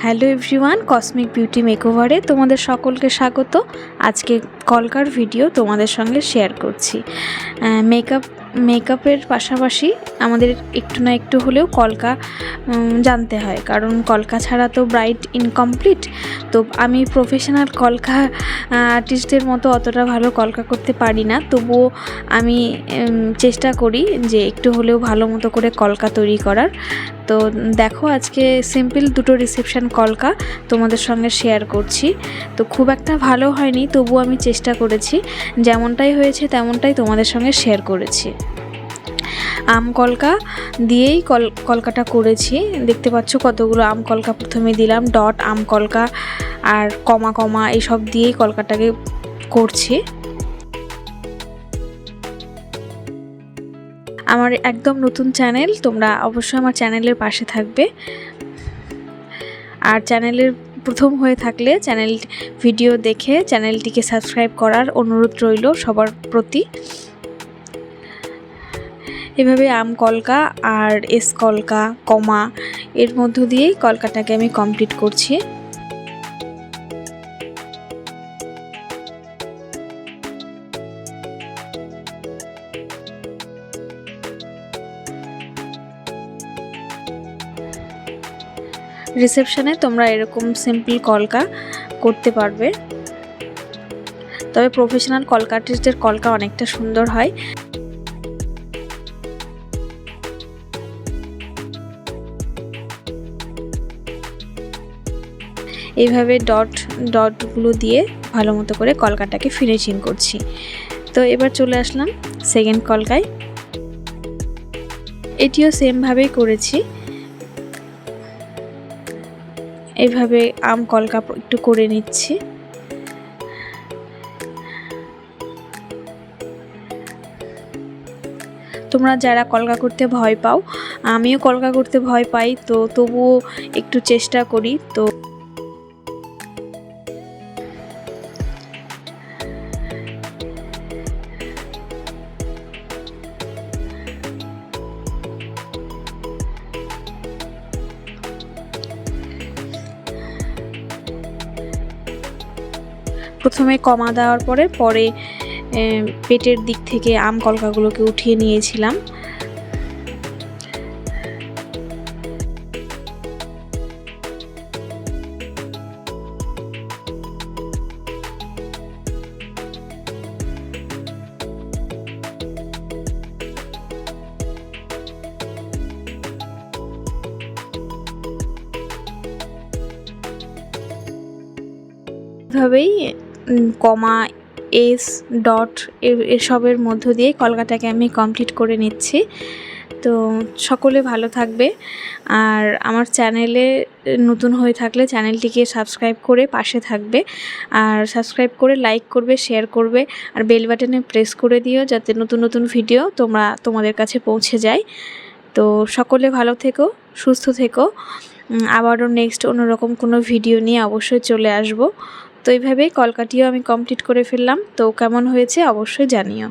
Hello everyone, cosmic beauty মেকওভারে তোমাদের সকলকে স্বাগত। আজকে কলকার ভিডিও তোমাদের সঙ্গে শেয়ার করছি। মেকআপের পাশাপাশি আমাদের একটু না একটু হলেও কলকা জানতে হয়, কারণ কলকা ছাড়া তো ব্রাইট ইনকমপ্লিট। তো আমি প্রফেশনাল কলকা আর্টিস্টদের মতো অতটা ভালো কলকা করতে পারি না, তবুও আমি চেষ্টা করি যে একটু হলেও ভালো মতো করে কলকা তৈরি করার। তো দেখো, আজকে সিম্পল দুটো রিসেপশন কলকা তোমাদের সঙ্গে শেয়ার করছি। তো খুব একটা ভালো হয়নি, তবু আমি চেষ্টা করেছি, যেমনটাই হয়েছে তেমনটাই তোমাদের সঙ্গে শেয়ার করেছি। আম কলকা দিয়েই কলকাটা করেছি। দেখতে পাচ্ছ কতগুলো আম কলকা প্রথমে দিলাম, ডট আম কলকা আর কমা কমা এইসব দিয়েই কলকাটাকে করছি। আমার একদম নতুন চ্যানেল, তোমরা অবশ্যই আমার চ্যানেলের পাশে থাকবে। আর চ্যানেলের প্রথম হয়ে থাকলে চ্যানেল ভিডিও দেখে চ্যানেলটিকে সাবস্ক্রাইব করার অনুরোধ রইল সবার প্রতি। এভাবে আম কলকা আর এস কলকা কমা এর মধ্য দিয়েই কলকাটাকে আমি কমপ্লিট করছি। রিসেপশনে তোমরা এরকম সিম্পল কলকা করতে পারবে, তবে প্রফেশনাল কলকা আর্টিস্টদের কলকা অনেকটা সুন্দর হয়। এইভাবে ডটগুলো দিয়ে ভালো মতো করে কলকাটাকে ফিনিশিং করছি। তো এবার চলে আসলাম সেকেন্ড কলকায়। এটিও সেমভাবেই করেছি। এইভাবে আম কলকা একটু করে নিচ্ছি। তোমরা যারা কলকা করতে ভয় পাও, আমিও কলকা করতে ভয় পাই, তো তবুও একটু চেষ্টা করি। তো প্রথমে কমা দেওয়ার পরে পেটের দিক থেকে আম কলকাগুলোকে উঠিয়ে নিয়েছিলাম। এভাবেই কমা এস ডট এসবের মধ্য দিয়ে কলকাটাকে আমি কমপ্লিট করে নিচ্ছি। তো সকলে ভালো থাকবে, আর আমার চ্যানেলে নতুন হয়ে থাকলে চ্যানেলটিকে সাবস্ক্রাইব করে পাশে থাকবে, আর সাবস্ক্রাইব করে লাইক করবে, শেয়ার করবে, আর বেল বাটনে প্রেস করে দিও যাতে নতুন নতুন ভিডিও তোমাদের কাছে পৌঁছে যায়। তো সকলে ভালো থেকো, সুস্থ থেকো। আবারও নেক্সট অন্যরকম কোনো ভিডিও নিয়ে অবশ্যই চলে আসবো। তো এইভাবেই কলকাটিও আমি কমপ্লিট করে ফেললাম। তো কেমন হয়েছে অবশ্যই জানিও।